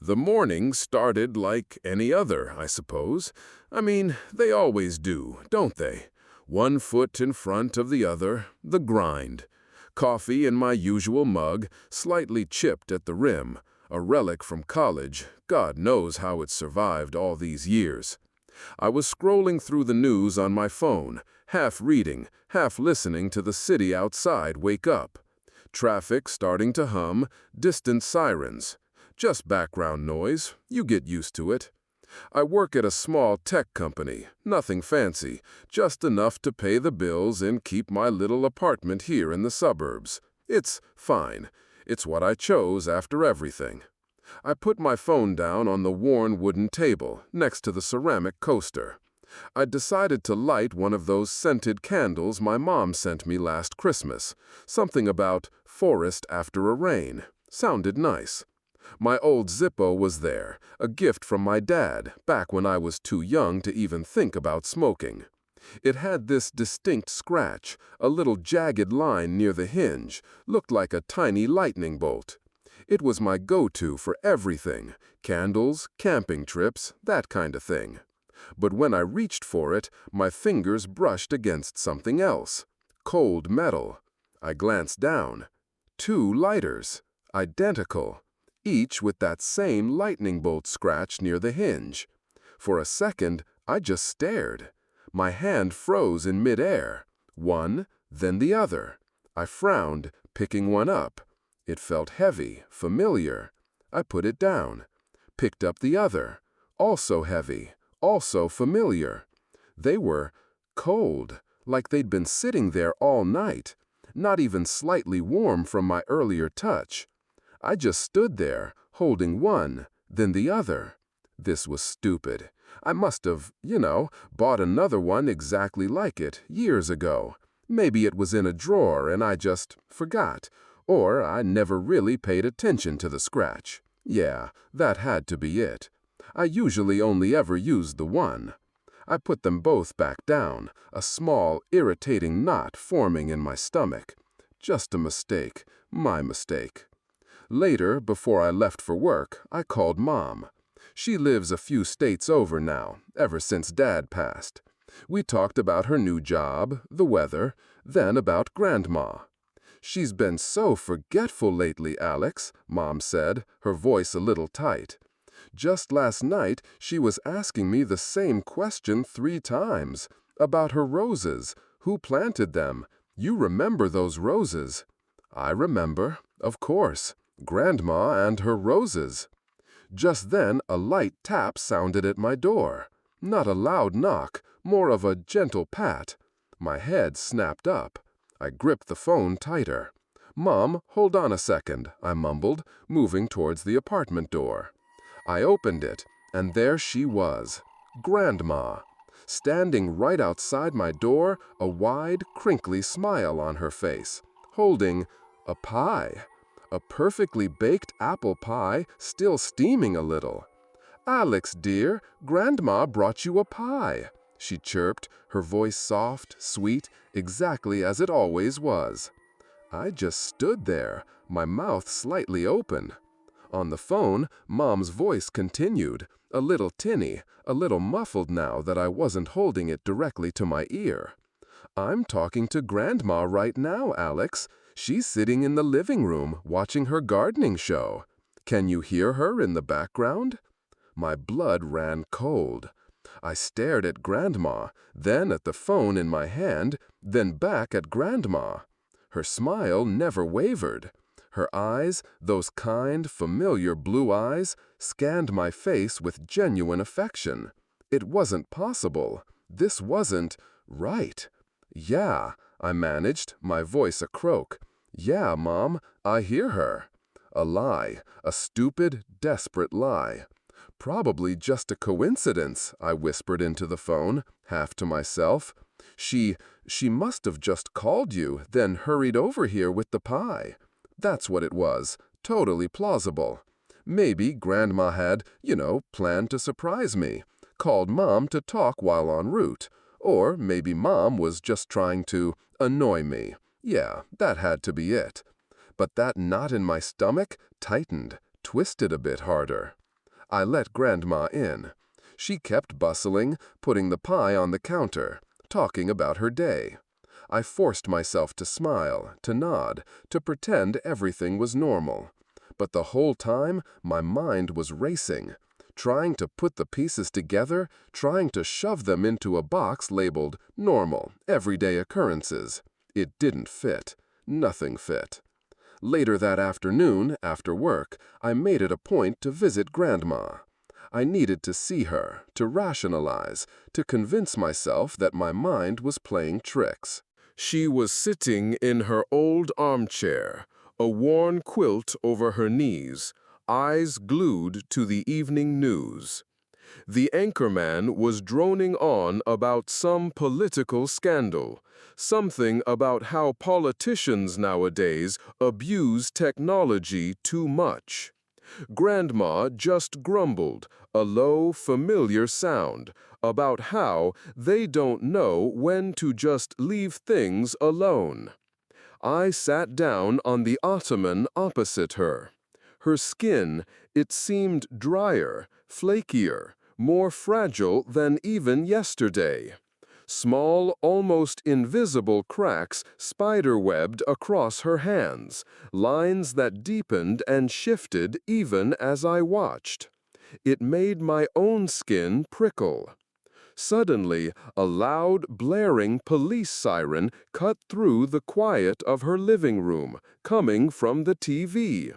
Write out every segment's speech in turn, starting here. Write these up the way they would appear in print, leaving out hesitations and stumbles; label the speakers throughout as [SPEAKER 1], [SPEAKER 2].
[SPEAKER 1] The morning started like any other, I suppose. I mean, they always do, don't they? One foot in front of the other, the grind. Coffee in my usual mug, slightly chipped at the rim, a relic from college. God knows how it survived all these years. I was scrolling through the news on my phone, half reading, half listening to the city outside wake up. Traffic starting to hum, distant sirens. Just background noise, you get used to it. I work at a small tech company, nothing fancy, just enough to pay the bills and keep my little apartment here in the suburbs. It's fine. It's what I chose after everything. I put my phone down on the worn wooden table, next to the ceramic coaster. I decided to light one of those scented candles my mom sent me last Christmas. Something about forest after a rain. Sounded nice. My old Zippo was there, a gift from my dad, back when I was too young to even think about smoking. It had this distinct scratch, a little jagged line near the hinge, looked like a tiny lightning bolt. It was my go-to for everything, candles, camping trips, that kind of thing. But when I reached for it, my fingers brushed against something else. Cold metal. I glanced down. 2 lighters. Identical. Each with that same lightning bolt scratch near the hinge. For a second, I just stared. My hand froze in midair. One, then the other. I frowned, picking one up. It felt heavy, familiar. I put it down. Picked up the other. Also heavy, also familiar. They were cold, like they'd been sitting there all night, not even slightly warm from my earlier touch. I just stood there, holding one, then the other. This was stupid. I must have, bought another one exactly like it years ago. Maybe it was in a drawer and I just forgot, or I never really paid attention to the scratch. Yeah, that had to be it. I usually only ever used the one. I put them both back down, a small, irritating knot forming in my stomach. Just a mistake, my mistake. Later, before I left for work, I called Mom. She lives a few states over now, ever since Dad passed. We talked about her new job, the weather, then about Grandma. "She's been so forgetful lately, Alex," Mom said, her voice a little tight. "Just last night, she was asking me the same question 3 times. About her roses. Who planted them? You remember those roses." "I remember, of course. Grandma and her roses." Just then, a light tap sounded at my door. Not a loud knock, more of a gentle pat. My head snapped up. I gripped the phone tighter. "Mom, hold on a second," I mumbled, moving towards the apartment door. I opened it, and there she was, Grandma, standing right outside my door, a wide, crinkly smile on her face, holding a pie. A perfectly baked apple pie, still steaming a little. "Alex, dear, Grandma brought you a pie," she chirped, her voice soft, sweet, exactly as it always was. I just stood there, my mouth slightly open. On the phone, Mom's voice continued, a little tinny, a little muffled now that I wasn't holding it directly to my ear. "I'm talking to Grandma right now, Alex. She's sitting in the living room, watching her gardening show. Can you hear her in the background?" My blood ran cold. I stared at Grandma, then at the phone in my hand, then back at Grandma. Her smile never wavered. Her eyes, those kind, familiar blue eyes, scanned my face with genuine affection. It wasn't possible. This wasn't right. "Yeah," I managed, my voice a croak. "Yeah, Mom, I hear her." A lie, a stupid, desperate lie. "Probably just a coincidence," I whispered into the phone, half to myself. She must have just called you, then hurried over here with the pie. That's what it was, totally plausible. Maybe Grandma had, planned to surprise me, called Mom to talk while en route. Or maybe Mom was just trying to annoy me. Yeah, that had to be it. But that knot in my stomach tightened, twisted a bit harder.
[SPEAKER 2] I let Grandma in. She kept bustling, putting the pie on the counter, talking about her day. I forced myself to smile, to nod, to pretend everything was normal. But the whole time, my mind was racing, trying to put the pieces together, trying to shove them into a box labeled normal, everyday occurrences. It didn't fit. Nothing fit. Later that afternoon, after work, I made it a point to visit Grandma. I needed to see her, to rationalize, to convince myself that my mind was playing tricks.
[SPEAKER 1] She was sitting in her old armchair, a worn quilt over her knees, eyes glued to the evening news. The anchorman was droning on about some political scandal, something about how politicians nowadays abuse technology too much. Grandma just grumbled, a low, familiar sound, about how they don't know when to just leave things alone. I sat down on the ottoman opposite her. Her skin, it seemed drier, flakier, more fragile than even yesterday. Small, almost invisible cracks spiderwebbed across her hands, lines that deepened and shifted even as I watched. It made my own skin prickle. Suddenly, a loud, blaring police siren cut through the quiet of her living room, coming from the TV.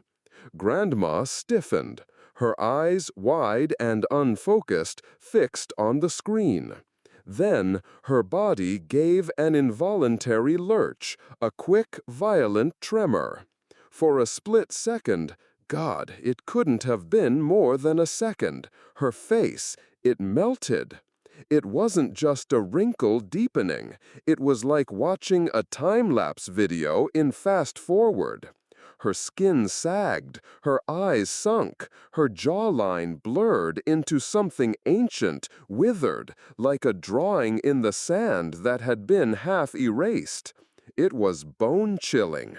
[SPEAKER 1] Grandma stiffened, her eyes wide and unfocused, fixed on the screen. Then her body gave an involuntary lurch, a quick, violent tremor. For a split second, God, it couldn't have been more than a second, her face, it melted. It wasn't just a wrinkle deepening. It was like watching a time-lapse video in fast forward. Her skin sagged, her eyes sunk, her jawline blurred into something ancient, withered, like a drawing in the sand that had been half erased. It was bone-chilling.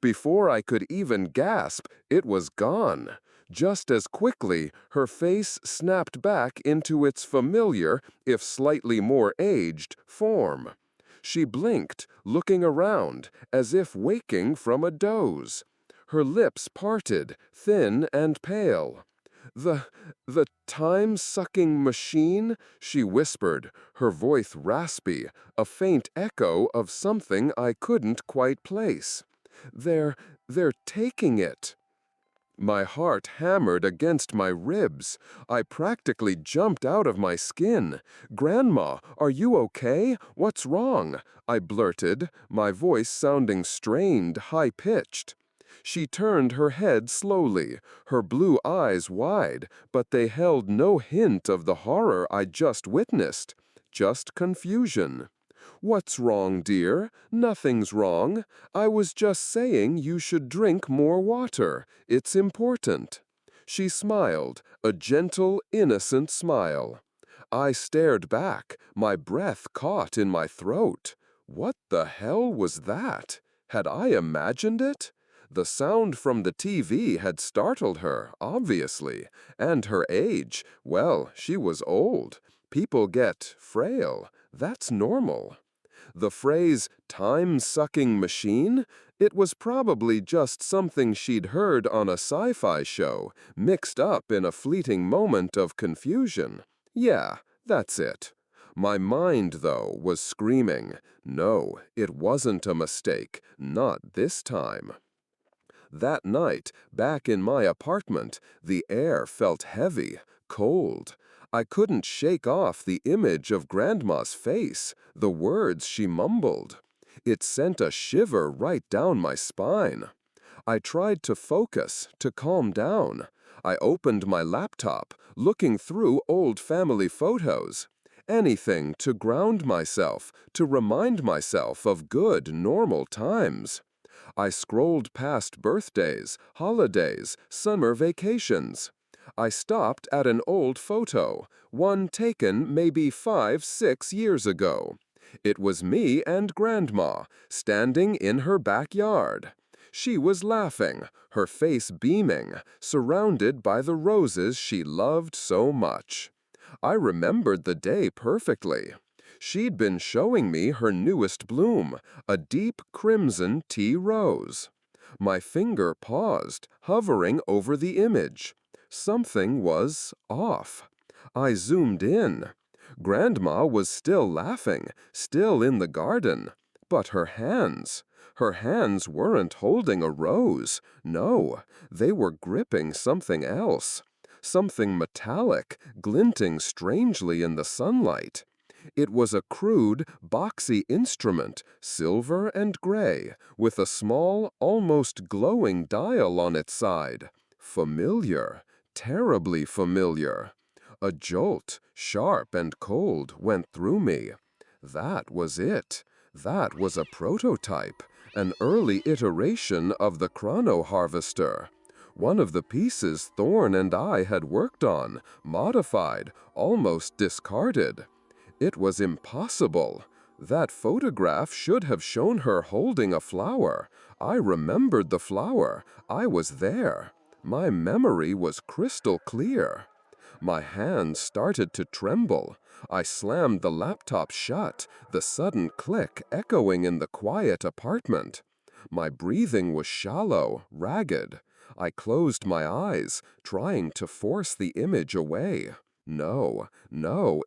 [SPEAKER 1] Before I could even gasp, it was gone. Just as quickly, her face snapped back into its familiar, if slightly more aged, form. She blinked, looking around, as if waking from a doze. Her lips parted, thin and pale. The time-sucking machine, she whispered, her voice raspy, a faint echo of something I couldn't quite place. They're taking it. My heart hammered against my ribs. I practically jumped out of my skin. "Grandma, are you okay? What's wrong?" I blurted, my voice sounding strained, high-pitched. She turned her head slowly, her blue eyes wide, but they held no hint of the horror I'd just witnessed. Just confusion. "What's wrong, dear? Nothing's wrong. I was just saying you should drink more water. It's important." She smiled, a gentle, innocent smile. I stared back, my breath caught in my throat. What the hell was that? Had I imagined it? The sound from the TV had startled her, obviously, and her age, well, she was old. People get frail. That's normal. The phrase, time-sucking machine? It was probably just something she'd heard on a sci-fi show, mixed up in a fleeting moment of confusion. Yeah, that's it. My mind, though, was screaming, no, it wasn't a mistake, not this time. That night, back in my apartment, the air felt heavy, cold. I couldn't shake off the image of Grandma's face, the words she mumbled. It sent a shiver right down my spine. I tried to focus, to calm down. I opened my laptop, looking through old family photos. Anything to ground myself, to remind myself of good, normal times. I scrolled past birthdays, holidays, summer vacations. I stopped at an old photo, one taken maybe 5-6 years ago. It was me and Grandma, standing in her backyard.
[SPEAKER 2] She was laughing, her face beaming, surrounded by the roses she loved so much. I remembered the day perfectly. She'd been showing me her newest bloom, a deep crimson tea rose. My finger paused, hovering over the image. Something was off. I zoomed in. Grandma was still laughing, still in the garden. But her hands weren't holding a rose. No, they were gripping something else. Something metallic, glinting strangely in the sunlight. It was a crude, boxy instrument, silver and gray, with a small, almost glowing dial on its side. Familiar, terribly familiar. A jolt, sharp and cold, went through me. That was it. That was a prototype, an early iteration of the chrono harvester. One of the pieces Thorne and I had worked on, modified, almost discarded. It was impossible. That photograph should have shown her holding a flower. I remembered the flower. I was there. My memory was crystal clear. My hands started to tremble. I slammed the laptop shut, the sudden click echoing in the quiet apartment. My breathing was shallow, ragged. I closed my eyes, trying to force the image away. No,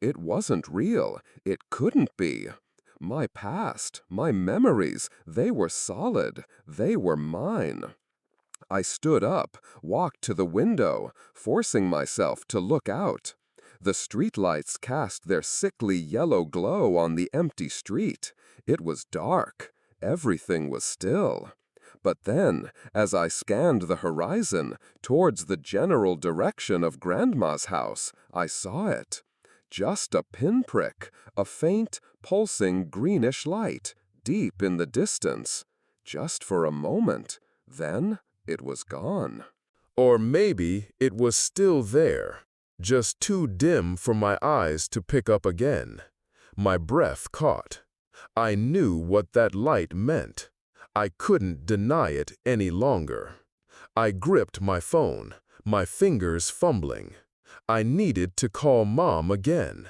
[SPEAKER 2] it wasn't real. It couldn't be. My past, my memories, they were solid. They were mine. I stood up, walked to the window, forcing myself to look out. The streetlights cast their sickly yellow glow on the empty street. It was dark. Everything was still. But then, as I scanned the horizon, towards the general direction of Grandma's house, I saw it. Just a pinprick, a faint, pulsing greenish light, deep in the distance. Just for a moment. Then it was gone.
[SPEAKER 1] Or maybe it was still there, just too dim for my eyes to pick up again. My breath caught. I knew what that light meant. I couldn't deny it any longer. I gripped my phone, my fingers fumbling. I needed to call Mom again.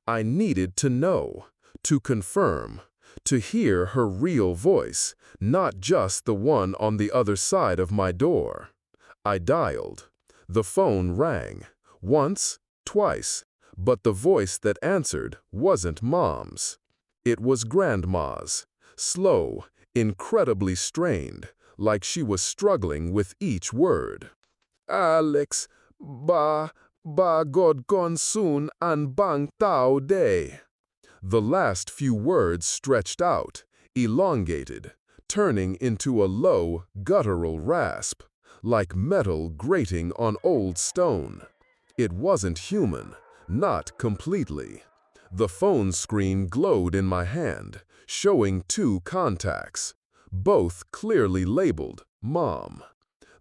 [SPEAKER 1] I needed to know, to confirm, to hear her real voice, not just the one on the other side of my door. I dialed. The phone rang. Once, twice, but the voice that answered wasn't Mom's. It was Grandma's, slow, incredibly strained, like she was struggling with each word. Alex, ba God gone soon and bang tao day. The last few words stretched out, elongated, turning into a low, guttural rasp, like metal grating on old stone. It wasn't human, not completely. The phone screen glowed in my hand, showing 2 contacts, both clearly labeled Mom.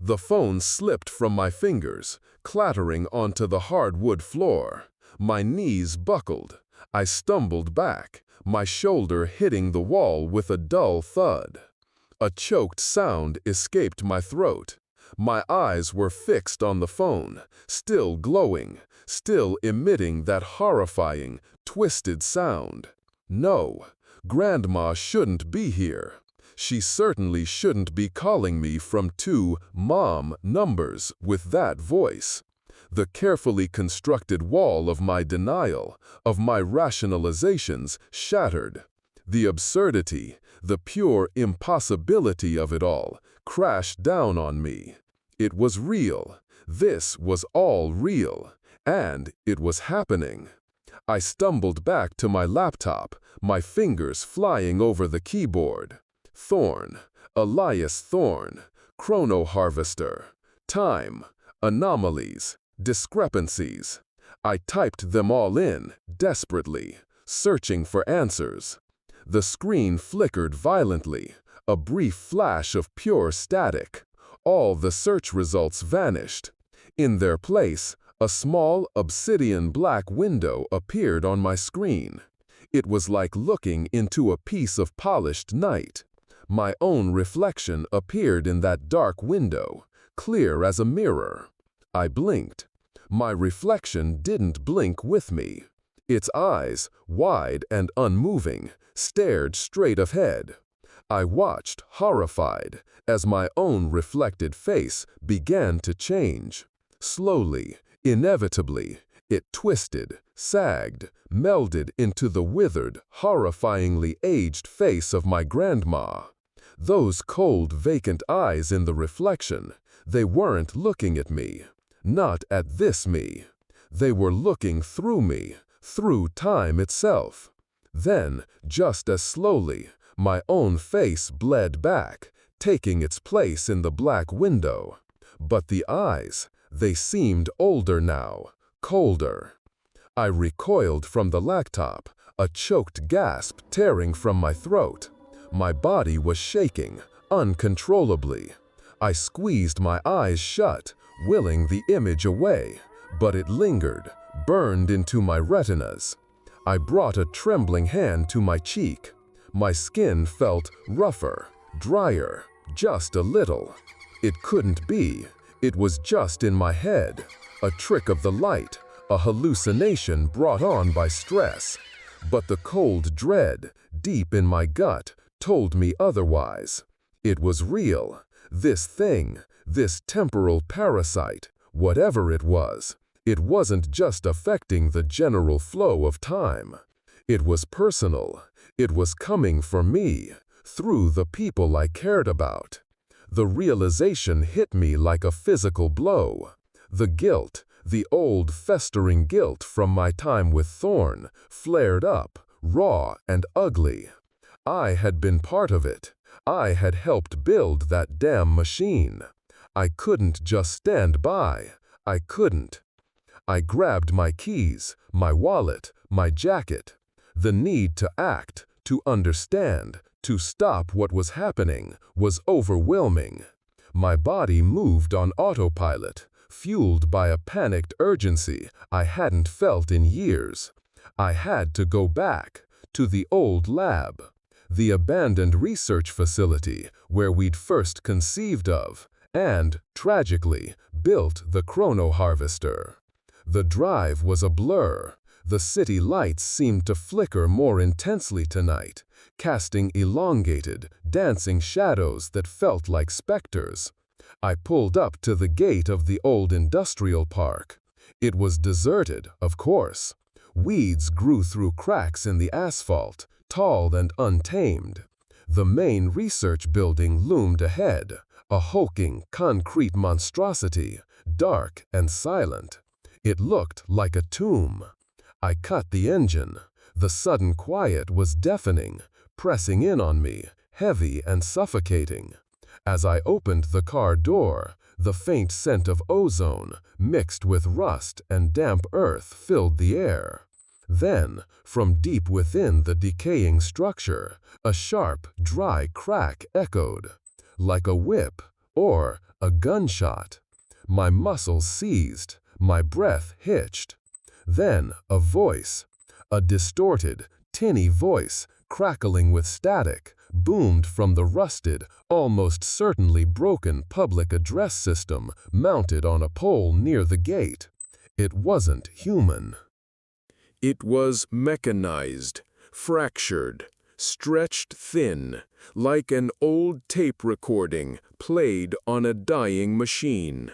[SPEAKER 1] The phone slipped from my fingers, clattering onto the hardwood floor. My knees buckled. I stumbled back, my shoulder hitting the wall with a dull thud. A choked sound escaped my throat. My eyes were fixed on the phone, still glowing, still emitting that horrifying, twisted sound. No, Grandma shouldn't be here. She certainly shouldn't be calling me from 2 Mom numbers with that voice. The carefully constructed wall of my denial, of my rationalizations, shattered. The absurdity, the pure impossibility of it all, crashed down on me. It was real. This was all real. And it was happening. I stumbled back to my laptop, my fingers flying over the keyboard. Thorne, Elias Thorne, chrono harvester, time, anomalies, discrepancies. I typed them all in, desperately, searching for answers. The screen flickered violently, a brief flash of pure static. All the search results vanished. In their place, a small obsidian black window appeared on my screen. It was like looking into a piece of polished night.
[SPEAKER 2] My own reflection appeared in that dark window, clear as a mirror. I blinked. My reflection didn't blink with me. Its eyes, wide and unmoving, stared straight ahead. I watched, horrified, as my own reflected face began to change. Slowly, inevitably, it twisted, sagged, melded into the withered, horrifyingly aged face of my grandma. Those cold, vacant eyes in the reflection, they weren't looking at me. Not at this me. They were looking through me, through time itself. Then, just as slowly, my own face bled back, taking its place in the black window. But the eyes, they seemed older now, colder. I recoiled from the laptop, a choked gasp tearing from my throat. My body was shaking, uncontrollably. I squeezed my eyes shut, willing the image away, but it lingered, burned into my retinas. I brought a trembling hand to my cheek. My skin felt rougher, drier, just a little. It couldn't be. It was just in my head, a trick of the light, a hallucination brought on by stress. But the cold dread, deep in my gut, told me otherwise. It was real. This thing, this temporal parasite, whatever it wasn't just affecting the general flow of time. It was personal. It was coming for me, through the people I cared about. The realization hit me like a physical blow. The guilt, the old festering guilt from my time with Thorne, flared up, raw and ugly. I had been part of it. I had helped build that damn machine. I couldn't just stand by. I couldn't. I grabbed my keys, my wallet, my jacket. The need to act, to understand, to stop what was happening, was overwhelming. My body moved on autopilot, fueled by a panicked urgency I hadn't felt in years. I had to go back, to the old lab, the abandoned research facility where we'd first conceived of, and, tragically, built the Chrono Harvester. The drive was a blur. The city lights seemed to flicker more intensely tonight, casting elongated, dancing shadows that felt like specters. I pulled up to the gate of the old industrial park. It was deserted, of course. Weeds grew through cracks in the asphalt, tall and untamed. The main research building loomed ahead, a hulking, concrete monstrosity, dark and silent. It looked like a tomb. I cut the engine. The sudden quiet was deafening, pressing in on me, heavy and suffocating. As I opened the car door, the faint scent of ozone, mixed with rust and damp earth, filled the air. Then, from deep within the decaying structure, a sharp, dry crack echoed, like a whip or a gunshot. My muscles seized, my breath hitched. Then a voice, a distorted, tinny voice, crackling with static, boomed from the rusted, almost certainly broken public address system mounted on a pole near the gate. It wasn't human.
[SPEAKER 1] It was mechanized, fractured, stretched thin, like an old tape recording played on a dying machine.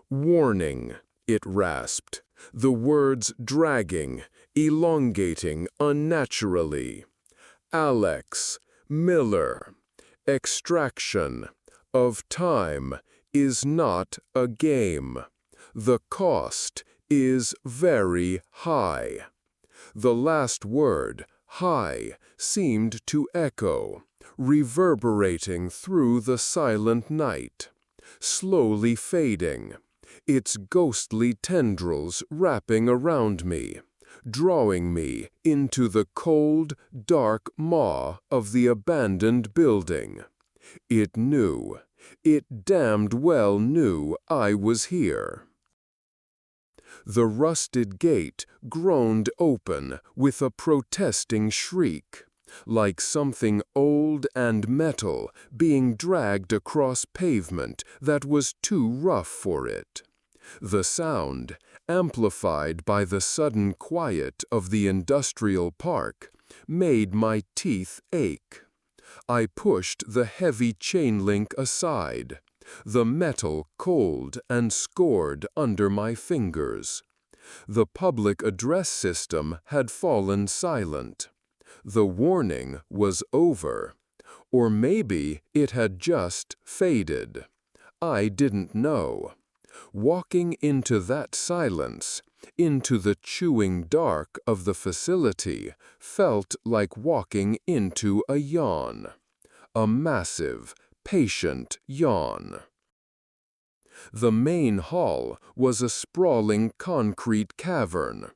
[SPEAKER 1] "Warning," it rasped, the words dragging, elongating unnaturally. "Alex Miller, extraction of time is not a game. The cost is very high." The last word, high, seemed to echo, reverberating through the silent night, slowly fading, its ghostly tendrils wrapping around me, drawing me into the cold, dark maw of the abandoned building. It knew, it damned well knew I was here. The rusted gate groaned open with a protesting shriek. like something old and metal being dragged across pavement that was too rough for it. The sound, amplified by the sudden quiet of the industrial park, made my teeth ache. I pushed the heavy chain link aside, the metal cold and scored under my fingers. The public address system had fallen silent. The warning was over. Or maybe it had just faded. I didn't know. Walking into that silence, into the chewing dark of the facility, felt like walking into a yawn. A massive, patient yawn. The main hall was a sprawling concrete cavern,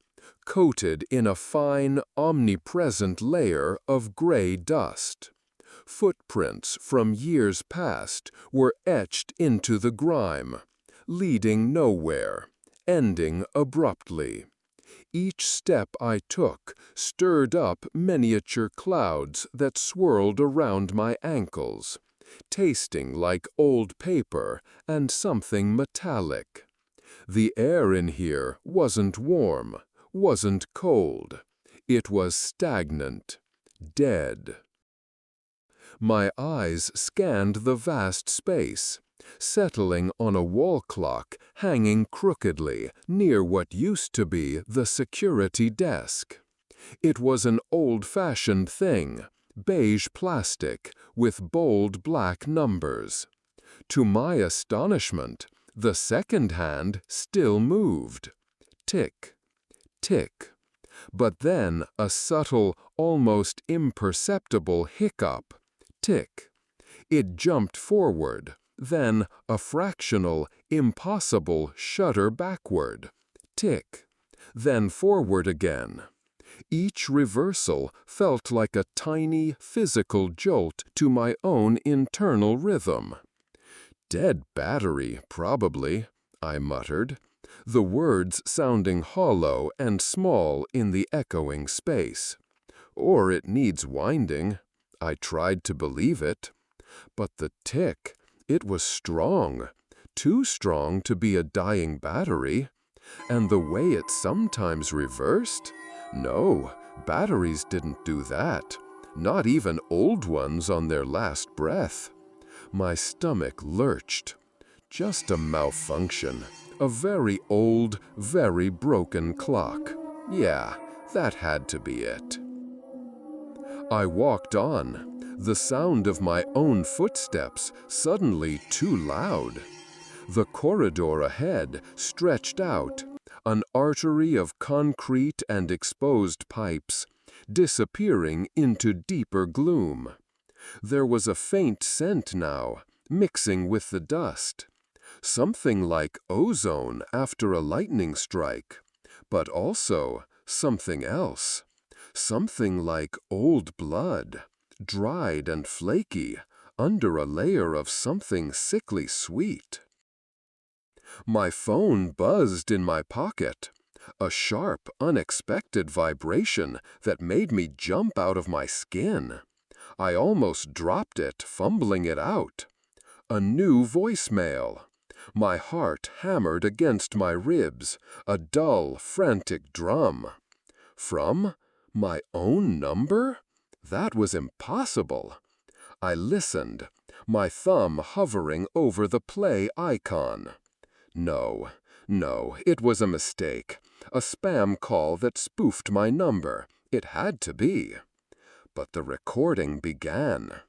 [SPEAKER 1] coated in a fine, omnipresent layer of gray dust. Footprints from years past were etched into the grime, leading nowhere, ending abruptly. Each step I took stirred up miniature clouds that swirled around my ankles, tasting like old paper and something metallic. The air in here wasn't warm, wasn't cold. It was stagnant, dead. My eyes scanned the vast space, settling on a wall clock hanging crookedly near what used to be the security desk. It was an old-fashioned thing, beige plastic with bold black numbers. To my astonishment, the second hand still moved. Tick, tick. But then a subtle, almost imperceptible hiccup. Tick. It jumped forward, then a fractional, impossible shudder backward. Tick. Then forward again. Each reversal felt like a tiny, physical jolt to my own internal rhythm. "Dead battery, probably," I muttered, the words sounding hollow and small in the echoing space. "Or it needs winding." I tried to believe it. But the tick, it was strong, too strong to be a dying battery. And the way it sometimes reversed? No, batteries didn't do that. Not even old ones on their last breath. My stomach lurched. Just a malfunction. A very old, very broken clock. Yeah, that had to be it. I walked on, the sound of my own footsteps suddenly too loud. The corridor ahead stretched out, an artery of concrete and exposed pipes, disappearing into deeper gloom. There was a faint scent now, mixing with the dust. Something like ozone after a lightning strike, but also something else. Something like old blood, dried and flaky, under a layer of something sickly sweet. My phone buzzed in my pocket, a sharp, unexpected vibration that made me jump out of my skin. I almost dropped it, fumbling it out. A new voicemail. My heart hammered against my ribs, a dull, frantic drum. From my own number? That was impossible. I listened, my thumb hovering over the play icon. No, it was a mistake. A spam call that spoofed my number. It had to be. But the recording began.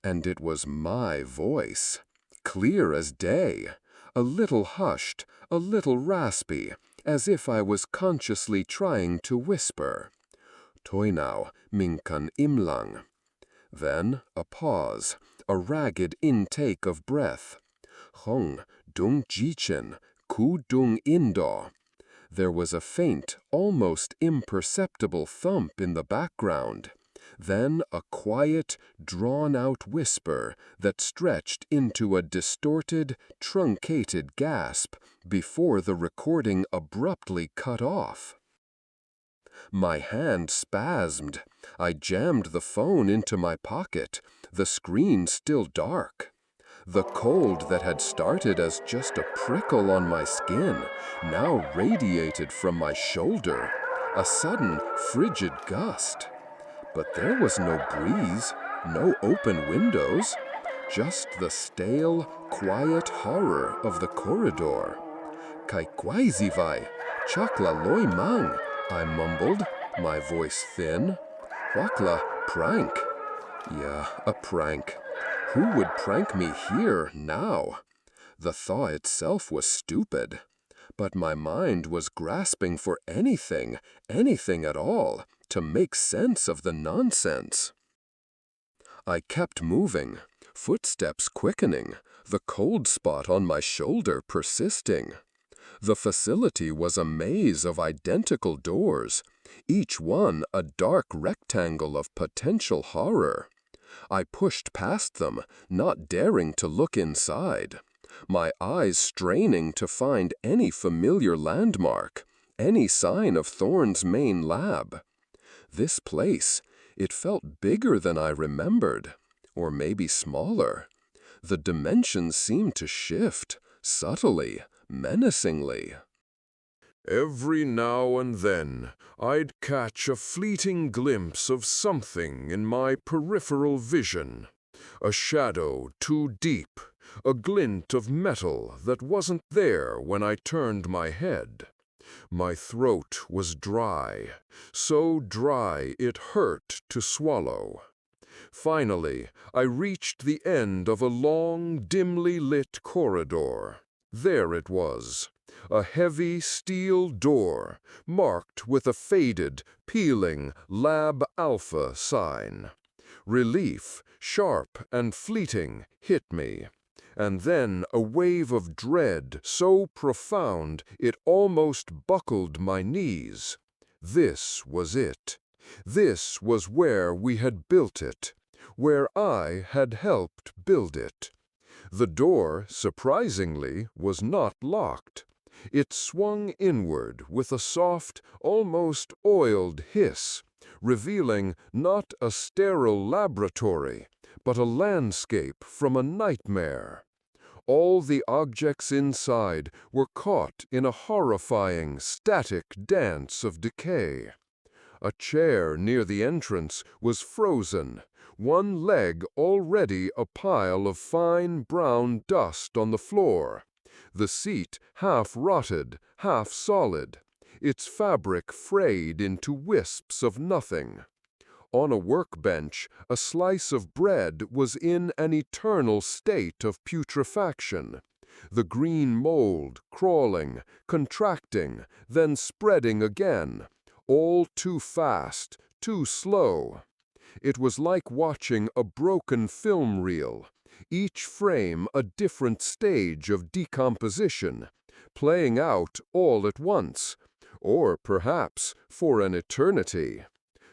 [SPEAKER 1] And it was my voice. Clear as day. A little hushed, a little raspy, as if I was consciously trying to whisper. Toinau minkan imlang. Then a pause, a ragged intake of breath. Hong dung jichen, ku dung indo. There was a faint, almost imperceptible thump in the background. Then a quiet, drawn-out whisper that stretched into a distorted, truncated gasp before the recording abruptly cut off.
[SPEAKER 2] My hand spasmed. I jammed the phone into my pocket, the screen still dark. The cold that had started as just a prickle on my skin now radiated from my shoulder, a sudden frigid gust. But there was no breeze, no open windows, just the stale, quiet horror of the corridor. Kaikwaizivai, chakla loi mang, I mumbled, my voice thin. Wakla prank. Yeah, a prank. Who would prank me here, now? The thaw itself was stupid, but my mind was grasping for anything at all, to make sense of the nonsense. I kept moving, footsteps quickening, the cold spot on my shoulder persisting. The facility was a maze of identical doors, each one a dark rectangle of potential horror. I pushed past them, not daring to look inside, my eyes straining to find any familiar landmark, any sign of Thorne's main lab. This place, it felt bigger than I remembered, or maybe smaller. The dimensions seemed to shift, subtly, menacingly.
[SPEAKER 1] Every now and then, I'd catch a fleeting glimpse of something in my peripheral vision. A shadow too deep, a glint of metal that wasn't there when I turned my head. My throat was dry, so dry it hurt to swallow. Finally, I reached the end of a long, dimly lit corridor. There it was, a heavy steel door, marked with a faded, peeling Lab Alpha sign. Relief, sharp and fleeting, hit me, and then a wave of dread so profound it almost buckled my knees. This was it. This was where we had built it, where I had helped build it. The door, surprisingly, was not locked. It swung inward with a soft, almost oiled hiss, revealing not a sterile laboratory, but a landscape from a nightmare. All the objects inside were caught in a horrifying, static dance of decay. A chair near the entrance was frozen, one leg already a pile of fine brown dust on the floor, the seat half rotted, half solid, its fabric frayed into wisps of nothing. On a workbench, a slice of bread was in an eternal state of putrefaction, the green mold crawling, contracting, then spreading again, all too fast, too slow. It was like watching a broken film reel, each frame a different stage of decomposition, playing out all at once, or perhaps for an eternity.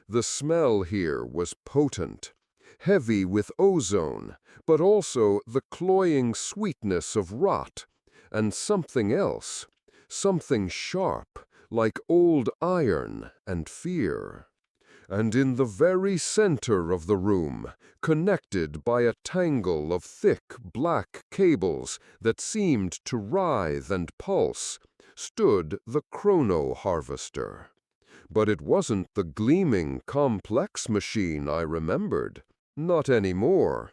[SPEAKER 1] The smell here was potent, heavy with ozone, but also the cloying sweetness of rot, and something else, something sharp, like old iron and fear. And in the very center of the room, connected by a tangle of thick black cables that seemed to writhe and pulse, stood the chrono harvester. But it wasn't the gleaming, complex machine I remembered. Not anymore.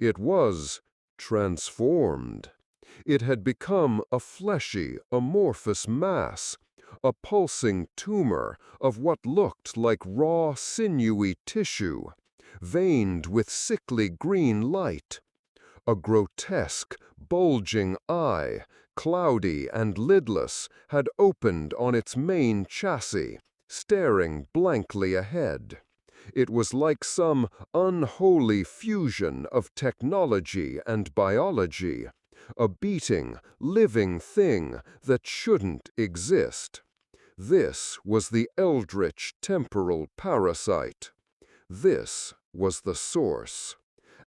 [SPEAKER 1] It was transformed. It had become a fleshy, amorphous mass, a pulsing tumor of what looked like raw, sinewy tissue, veined with sickly green light. A grotesque, bulging eye, cloudy and lidless, had opened on its main chassis, staring blankly ahead. It was like some unholy fusion of technology and biology, a beating, living thing that shouldn't exist. This was the eldritch temporal parasite. This was the source.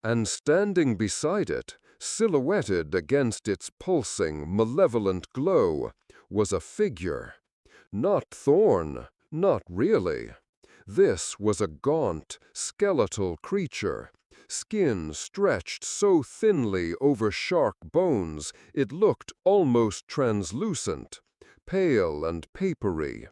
[SPEAKER 1] And standing beside it, silhouetted against its pulsing, malevolent glow, was a figure. Not Thorne,
[SPEAKER 3] Not really. This was a gaunt, skeletal creature, skin stretched so thinly over shark bones it looked almost translucent, pale and papery.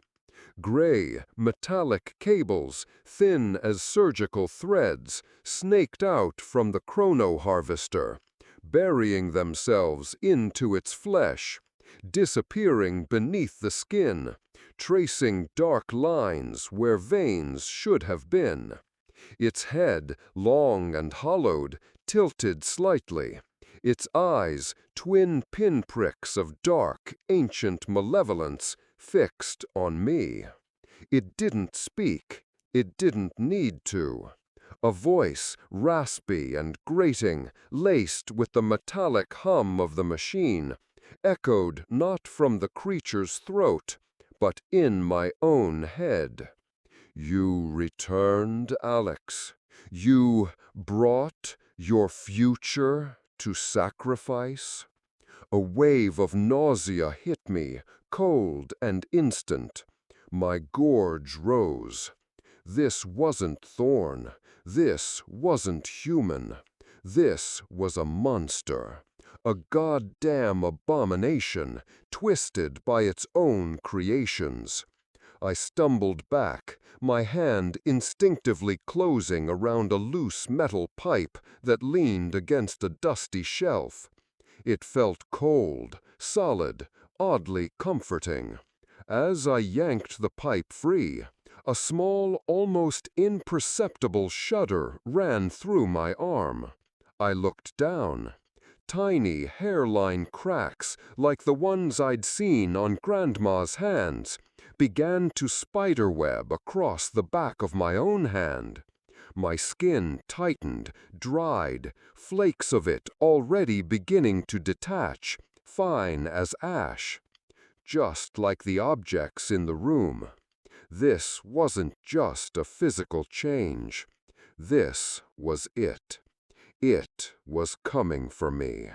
[SPEAKER 3] Gray, metallic cables, thin as surgical threads, snaked out from the chrono-harvester, burying themselves into its flesh, disappearing beneath the skin, tracing dark lines where veins should have been. Its head, long and hollowed, tilted slightly. Its eyes, twin pinpricks of dark, ancient malevolence, fixed on me. It didn't speak. It didn't need to. A voice, raspy and grating, laced with the metallic hum of the machine, echoed not from the creature's throat, but in my own head. You returned, Alex. You brought your future to sacrifice. A wave of nausea hit me, cold and instant. My gorge rose. This wasn't Thorn. This wasn't human. This was a monster. A goddamn abomination, twisted by its own creations. I stumbled back, my hand instinctively closing around a loose metal pipe that leaned against a dusty shelf. It felt cold, solid, oddly comforting. As I yanked the pipe free, a small, almost imperceptible shudder ran through my arm. I looked down. Tiny hairline cracks, like the ones I'd seen on Grandma's hands, began to spiderweb across the back of my own hand. My skin tightened, dried, flakes of it already beginning to detach, fine as ash. Just like the objects in the room. This wasn't just a physical change. This was it. It was coming for me.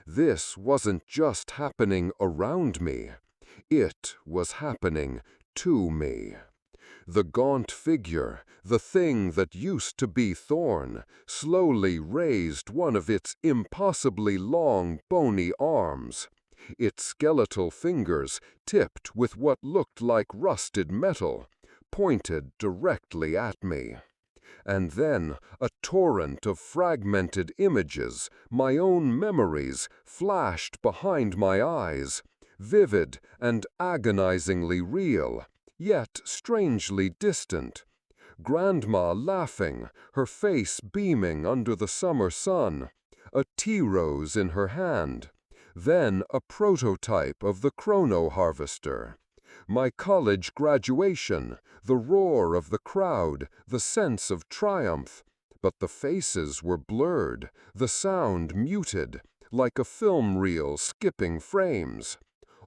[SPEAKER 3] This wasn't just happening around me. It was happening to me. The gaunt figure, the thing that used to be Thorn, slowly raised one of its impossibly long, bony arms. Its skeletal fingers, tipped with what looked like rusted metal, pointed directly at me. And then a torrent of fragmented images, my own memories, flashed behind my eyes, vivid and agonizingly real, yet strangely distant. Grandma laughing, her face beaming under the summer sun, a tea rose in her hand, then a prototype of the chrono-harvester. My college graduation, the roar of the crowd, the sense of triumph. But the faces were blurred, the sound muted, like a film reel skipping frames.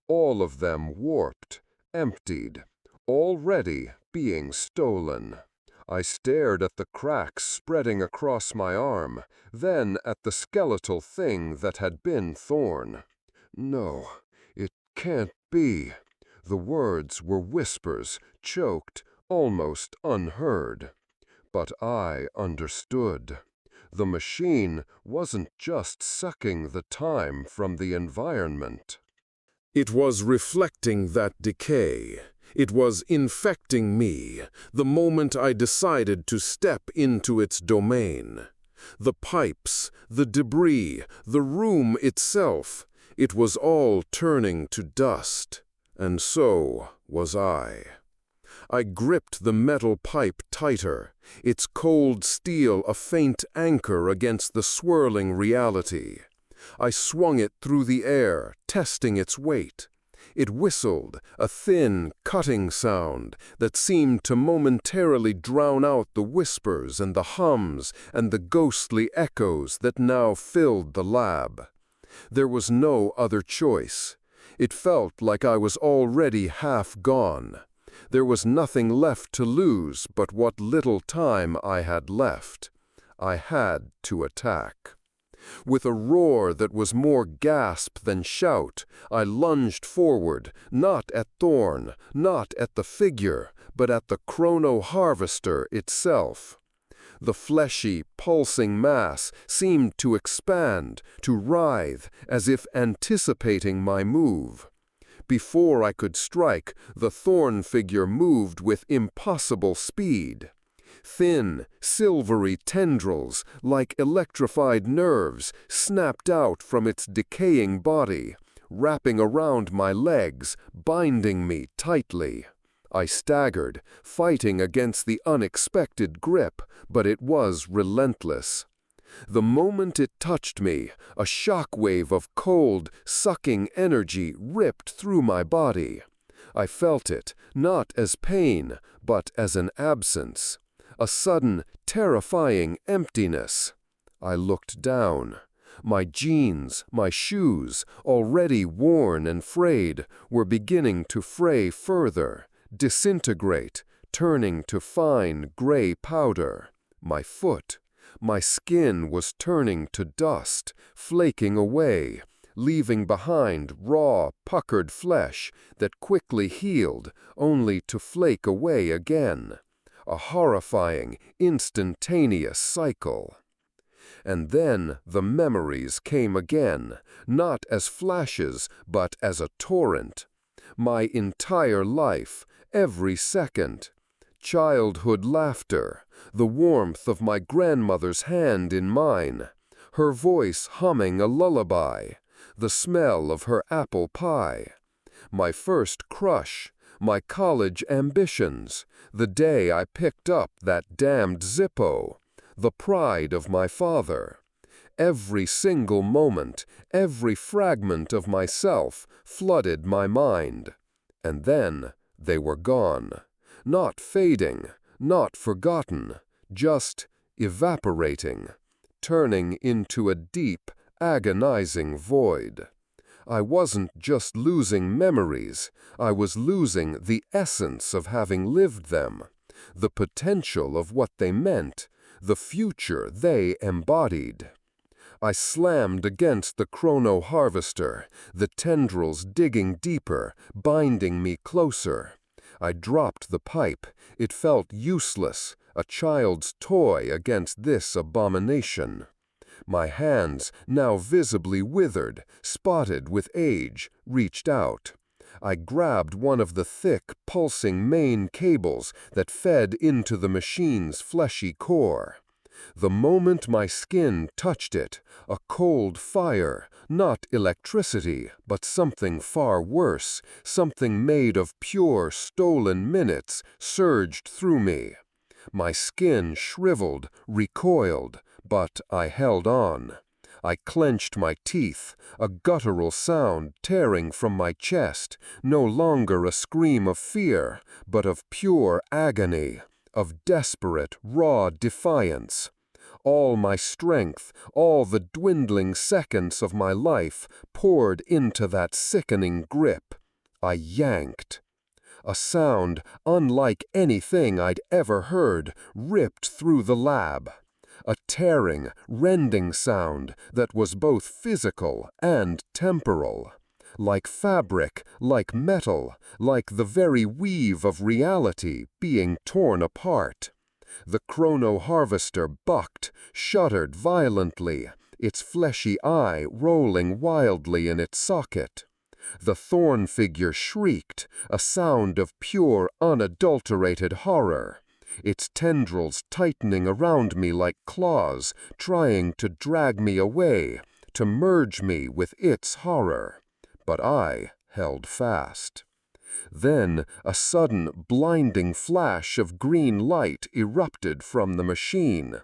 [SPEAKER 3] All of them warped, emptied, already being stolen. I stared at the cracks spreading across my arm, then at the skeletal thing that had been Thorn. No, it can't be. The words were whispers, choked, almost unheard. But I understood. The machine wasn't just sucking the time from the environment.
[SPEAKER 1] It was reflecting that decay. It was infecting me, the moment I decided to step into its domain. The pipes, the debris, the room itself, it was all turning to dust. And so was I. I gripped the metal pipe tighter, its cold steel a faint anchor against the swirling reality. I swung it through the air, testing its weight. It whistled, a thin, cutting sound that seemed to momentarily drown out the whispers and the hums and the ghostly echoes that now filled the lab. There was no other choice. It felt like I was already half gone. There was nothing left to lose but what little time I had left. I had to attack. With a roar that was more gasp than shout, I lunged forward, not at Thorn, not at the figure,
[SPEAKER 3] but at the chrono harvester itself. The fleshy, pulsing mass seemed to expand, to writhe, as if anticipating my move. Before I could strike, the thorn figure moved with impossible speed. Thin, silvery tendrils, like electrified nerves, snapped out from its decaying body, wrapping around my legs, binding me tightly. I staggered, fighting against the unexpected grip, but it was relentless. The moment it touched me, a shockwave of cold, sucking energy ripped through my body. I felt it, not as pain, but as an absence. A sudden, terrifying emptiness. I looked down. My jeans, my shoes, already worn and frayed, were beginning to fray further, disintegrate, turning to fine gray powder. My foot, my skin was turning to dust, flaking away, leaving behind raw, puckered flesh that quickly healed, only to flake away again. A horrifying, instantaneous cycle. And then the memories came again, not as flashes, but as a torrent. My entire life, every second. Childhood laughter, the warmth of my grandmother's hand in mine, her voice humming a lullaby, the smell of her apple pie. My first crush, my college ambitions, the day I picked up that damned Zippo, the pride of my father. Every single moment, every fragment of myself flooded my mind. And then they were gone. Not fading, not forgotten, just evaporating, turning into a deep, agonizing void. I wasn't just losing memories, I was losing the essence of having lived them, the potential of what they meant, the future they embodied. I slammed against the chrono harvester, the tendrils digging deeper, binding me closer. I dropped the pipe. It felt useless, a child's toy against this abomination. My hands, now visibly withered, spotted with age, reached out. I grabbed one of the thick, pulsing main cables that fed into the machine's fleshy core. The moment my skin touched it, a cold fire, not electricity, but something far worse, something made of pure, stolen minutes, surged through me. My skin shriveled, recoiled, but I held on. I clenched my teeth, a guttural sound tearing from my chest, no longer a scream of fear, but of pure agony, of desperate, raw defiance. All my strength, all the dwindling seconds of my life poured into that sickening grip. I yanked. A sound unlike anything I'd ever heard ripped through the lab. A tearing, rending sound that was both physical and temporal. Like fabric, like metal, like the very weave of reality being torn apart. The chrono harvester bucked, shuddered violently, its fleshy eye rolling wildly in its socket. The thorn figure shrieked, a sound of pure, unadulterated horror. Its tendrils tightening around me like claws, trying to drag me away, to merge me with its horror. But I held fast. Then a sudden, blinding flash of green light erupted from the machine,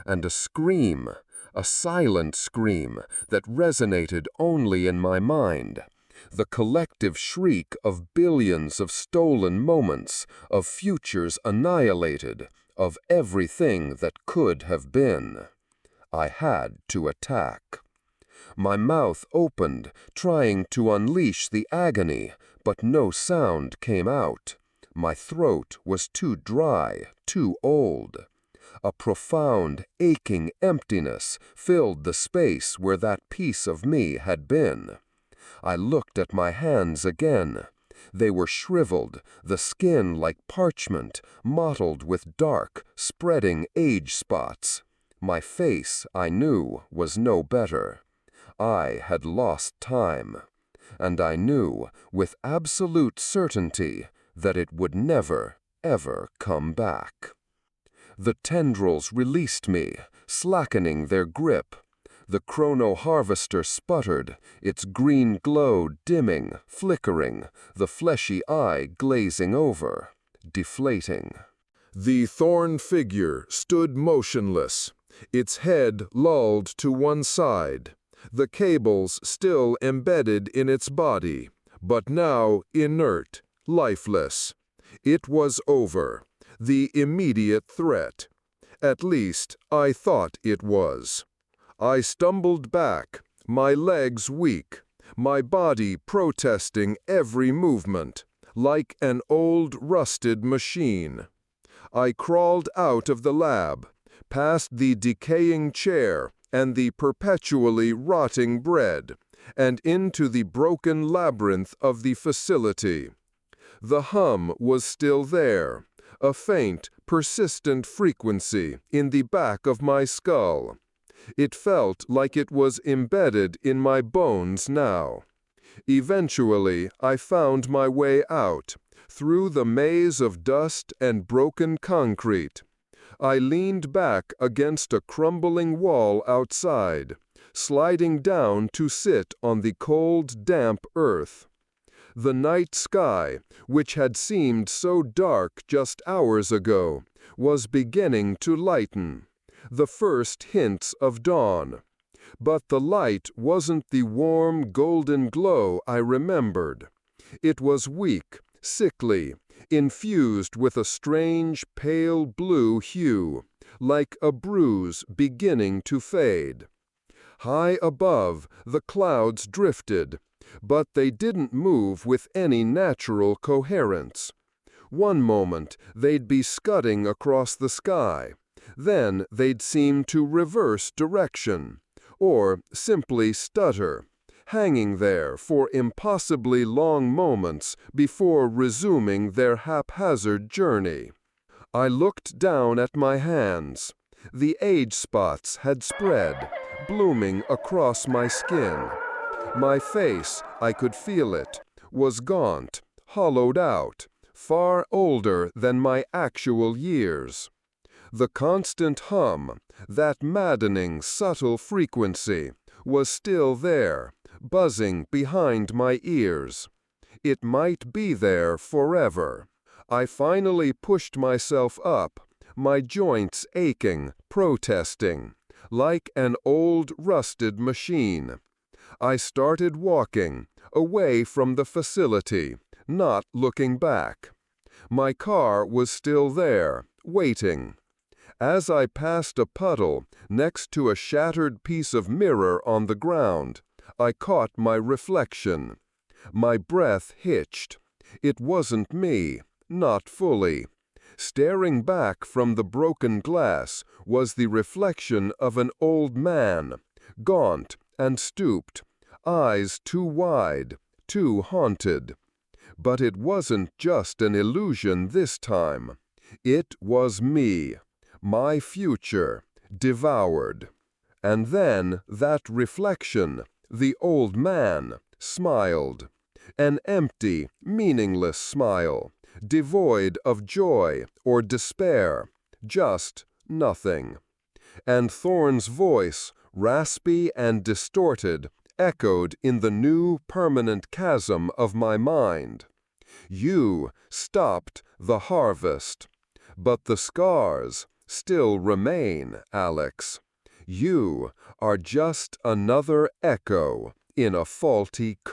[SPEAKER 3] and a scream, a silent scream that resonated only in my mind. The collective shriek of billions of stolen moments, of futures annihilated, of everything that could have been. I had to attack. My mouth opened, trying to unleash the agony, but no sound came out. My throat was too dry, too old. A profound, aching emptiness filled the space where that piece of me had been. I looked at my hands again. They were shriveled, the skin like parchment, mottled with dark, spreading age spots. My face, I knew, was no better. I had lost time. And I knew, with absolute certainty, that it would never, ever come back. The tendrils released me, slackening their grip. The chrono harvester sputtered, its green glow dimming, flickering, the fleshy eye glazing over, deflating.
[SPEAKER 1] The thorn figure stood motionless, its head lulled to one side, the cables still embedded in its body, but now inert, lifeless. It was over, the immediate threat. At least, I thought it was. I stumbled back, my legs weak, my body protesting every movement, like an old rusted machine. I crawled out of the lab, past the decaying chair and the perpetually rotting bread, and into the broken labyrinth of the facility. The hum was still there, a faint, persistent frequency in the back of my skull. It felt like it was embedded in my bones now. Eventually, I found my way out, through the maze of dust and broken concrete. I leaned back against a crumbling wall outside, sliding down to sit on the cold, damp earth. The night sky, which had seemed so dark just hours ago, was beginning to lighten. The first hints of dawn. But the light wasn't the warm, golden glow I remembered. It was weak, sickly, infused with a strange, pale blue hue, like a bruise beginning to fade. High above, the clouds drifted, but they didn't move with any natural coherence. One moment, they'd be scudding across the sky. Then they'd seem to reverse direction, or simply stutter, hanging there for impossibly long moments before resuming their haphazard journey. I looked down at my hands. The age spots had spread, blooming across my skin. My face, I could feel it, was gaunt, hollowed out, far older than my actual years. The constant hum, that maddening, subtle frequency, was still there, buzzing behind my ears. It might be there forever. I finally pushed myself up, my joints aching, protesting, like an old rusted machine. I started walking, away from the facility, not looking back. My car was still there, waiting. As I passed a puddle next to a shattered piece of mirror on the ground, I caught my reflection. My breath hitched. It wasn't me, not fully. Staring back from the broken glass was the reflection of an old man, gaunt and stooped, eyes too wide, too haunted. But it wasn't just an illusion this time. It was me. My future, devoured. And then that reflection, the old man, smiled. An empty, meaningless smile, devoid of joy or despair, just nothing. And Thorne's voice, raspy and distorted, echoed in the new permanent chasm of my mind. You stopped the harvest. But the scars still remain, Alex. You are just another echo in a faulty curve.